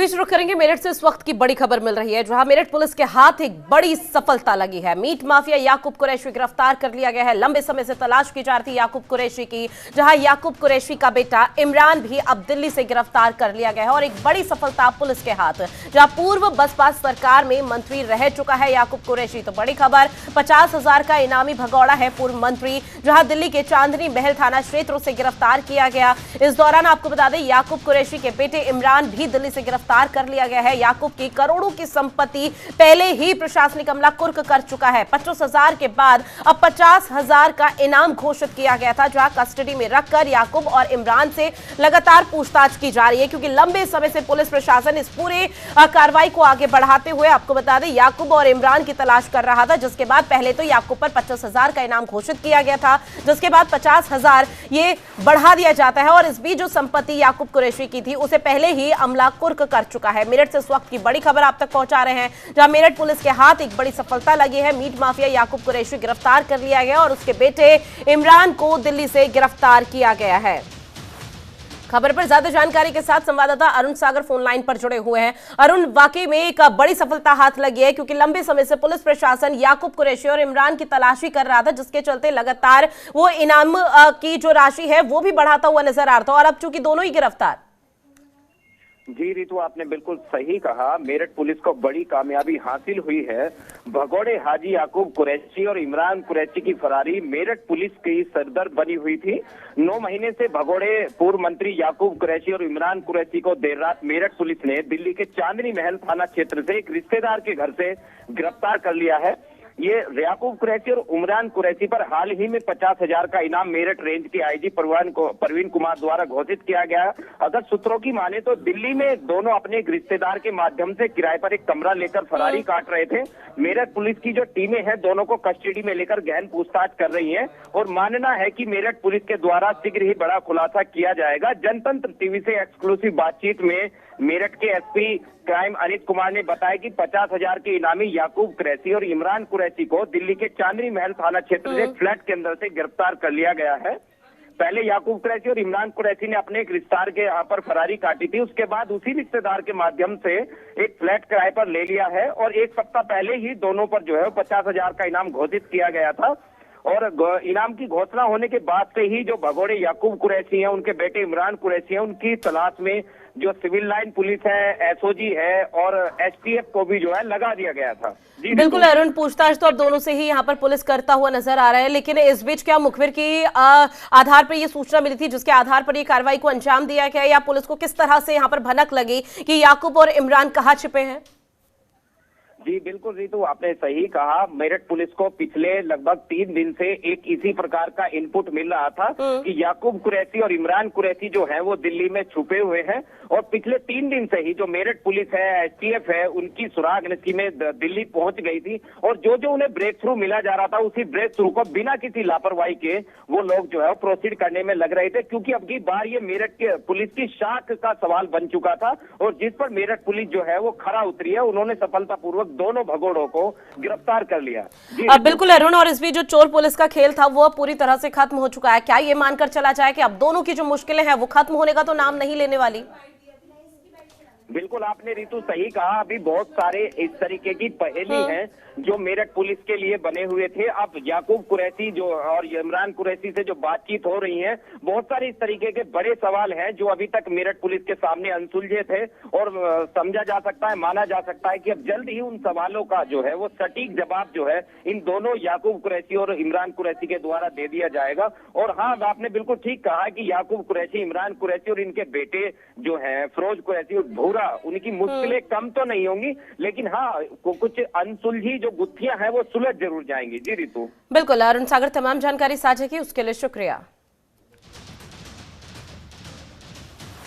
बीच रुक करेंगे मेरठ से। इस वक्त की बड़ी खबर मिल रही है, जहां मेरठ पुलिस के हाथ एक बड़ी सफलता लगी है। मीट माफिया याकूब कुरैशी गिरफ्तार कर लिया गया है। लंबे समय से तलाश की जा रही थी याकूब कुरैशी की, जहां याकूब कुरैशी का बेटा इमरान भी अब दिल्ली से गिरफ्तार कर लिया गया है। और एक बड़ी सफलता पुलिस के हाथ, जहां पूर्व बसपा सरकार में मंत्री रह चुका है याकूब कुरैशी। तो बड़ी खबर, 50,000 का इनामी भगौड़ा है पूर्व मंत्री, जहां दिल्ली के चांदनी महल थाना क्षेत्रों से गिरफ्तार किया गया। इस दौरान आपको बता दें, याकूब कुरैशी के बेटे इमरान भी दिल्ली से गिरफ्तार कर लिया गया है। याकूब की करोड़ों की संपत्ति पहले ही प्रशासनिक अमला कुर्क कर चुका है। 25,000 के बाद अब 50,000 का इनाम घोषित किया गया था, जहां कस्टडी में रखकर याकूब और इमरान से लगातार पूछताछ की जा रही है, क्योंकि लंबे समय से पुलिस प्रशासन इस पूरे कार्रवाई को आगे बढ़ाते हुए आपको बता दें याकूब और इमरान की तलाश कर रहा था। जिसके बाद पहले तो याकूब पर 25,000 का इनाम घोषित किया गया था, जिसके बाद 50,000 ये बढ़ा दिया जाता है। और इस बीच जो संपत्ति याकूब कुरैशी की थी उसे पहले ही अमला कुर्क कर चुका है। मेरठ से इस वक्त की बड़ी खबर आप तक पहुंचा रहे हैं, जहां मेरठ पुलिस के हाथ एक बड़ी सफलता लगी है। मीट माफिया याकूब कुरैशी गिरफ्तार कर लिया गया और उसके बेटे इमरान को दिल्ली से गिरफ्तार किया गया है। खबर पर ज्यादा जानकारी के साथ संवाददाता अरुण सागर फोन लाइन पर जुड़े हुए हैं। अरुण, वाकई में एक बड़ी सफलता हाथ लगी है, क्योंकि लंबे समय से पुलिस प्रशासन याकूब कुरैशी और इमरान की तलाशी कर रहा था, जिसके चलते लगातार वो इनाम की जो राशि है वो भी बढ़ाता हुआ नजर आ रहा था। और अब चूंकि दोनों ही गिरफ्तार। जी रितु, आपने बिल्कुल सही कहा। मेरठ पुलिस को बड़ी कामयाबी हासिल हुई है। भगौड़े हाजी याकूब कुरैशी और इमरान कुरैशी की फरारी मेरठ पुलिस की सरदर्द बनी हुई थी। 9 महीने से भगौड़े पूर्व मंत्री याकूब कुरैशी और इमरान कुरैशी को देर रात मेरठ पुलिस ने दिल्ली के चांदनी महल थाना क्षेत्र से एक रिश्तेदार के घर से गिरफ्तार कर लिया है। ये याकूब कुरैशी और इमरान कुरैशी पर हाल ही में 50,000 का इनाम मेरठ रेंज के आईजी परवीन कुमार द्वारा घोषित किया गया। अगर सूत्रों की माने तो दिल्ली में दोनों अपने एक रिश्तेदार के माध्यम से किराए पर एक कमरा लेकर फरारी काट रहे थे। मेरठ पुलिस की जो टीमें हैं दोनों को कस्टडी में लेकर गहन पूछताछ कर रही हैं और मानना है कि मेरठ पुलिस के द्वारा शीघ्र ही बड़ा खुलासा किया जाएगा। जनतंत्र टीवी से एक्सक्लूसिव बातचीत में मेरठ के एसपी क्राइम अनित कुमार ने बताया कि 50,000 के इनामी याकूब कुरैशी और इमरान कुरैशी को दिल्ली के चांदनी महल थाना क्षेत्र से फ्लैट के अंदर से गिरफ्तार कर लिया गया है। पहले याकूब कुरैशी और इमरान कुरैशी ने अपने एक रिश्तेदार के यहाँ पर फरारी काटी थी, उसके बाद उसी रिश्तेदार के माध्यम से एक फ्लैट किराए पर ले लिया है और एक सप्ताह पहले ही दोनों पर जो है 50,000 का इनाम घोषित किया गया था। और इनाम की घोषणा होने के बाद से ही जो भगौड़े याकूब कुरैशी हैं, उनके बेटे इमरान कुरैशी हैं, उनकी तलाश में जो सिविल लाइन पुलिस है, एसओजी है और एसटीएफ को भी जो है लगा दिया गया था। जी बिल्कुल अरुण, पूछताछ तो अब दोनों से ही यहाँ पर पुलिस करता हुआ नजर आ रहा है, लेकिन इस बीच क्या मुखबिर की आधार पर ये सूचना मिली थी जिसके आधार पर ये कार्रवाई को अंजाम दिया गया, या पुलिस को किस तरह से यहाँ पर भनक लगी कि याकूब और इमरान कहाँ छिपे हैं? जी बिल्कुल रितु, आपने सही कहा। मेरठ पुलिस को पिछले लगभग 3 दिन से एक इसी प्रकार का इनपुट मिल रहा था कि याकूब कुरैशी और इमरान कुरैशी जो है वो दिल्ली में छुपे हुए हैं। और पिछले 3 दिन से ही जो मेरठ पुलिस है, एसटीएफ है, उनकी सुराग नसी में दिल्ली पहुंच गई थी और जो उन्हें ब्रेक थ्रू मिला जा रहा था, उसी ब्रेक थ्रू को बिना किसी लापरवाही के वो लोग जो है प्रोसीड करने में लग रहे थे। क्योंकि अब की बार ये मेरठ के पुलिस की शाख का सवाल बन चुका था और जिस पर मेरठ पुलिस जो है वो खरा उतरी है। उन्होंने सफलतापूर्वक दोनों भगोड़ों को गिरफ्तार कर लिया। अब बिल्कुल अरुण, और इस बीच जो चोर पुलिस का खेल था वो पूरी तरह से खत्म हो चुका है। क्या ये मानकर चला जाए कि अब दोनों की जो मुश्किलें हैं वो खत्म होने का तो नाम नहीं लेने वाली? बिल्कुल आपने रितु सही कहा। अभी बहुत सारे इस तरीके की पहेली हैं जो मेरठ पुलिस के लिए बने हुए थे। अब याकूब कुरैशी जो और इमरान कुरैशी से जो बातचीत हो रही है, बहुत सारे इस तरीके के बड़े सवाल हैं जो अभी तक मेरठ पुलिस के सामने अनसुलझे थे। और समझा जा सकता है, माना जा सकता है कि अब जल्द ही उन सवालों का जो है वो सटीक जवाब जो है इन दोनों याकूब कुरैशी और इमरान कुरैशी के द्वारा दे दिया जाएगा। और हाँ, आपने बिल्कुल ठीक कहा कि याकूब कुरैशी, इमरान कुरैशी और इनके बेटे जो है फिरोज कुरैशी और भूरा, उनकी मुश्किलें कम तो नहीं होंगी, लेकिन हाँ कुछ अनसुलझी जो गुत्थियां हैं वो सुलझ जरूर जाएंगी। जी रितु। बिल्कुल अरुण सागर, तमाम जानकारी साझा की उसके लिए शुक्रिया।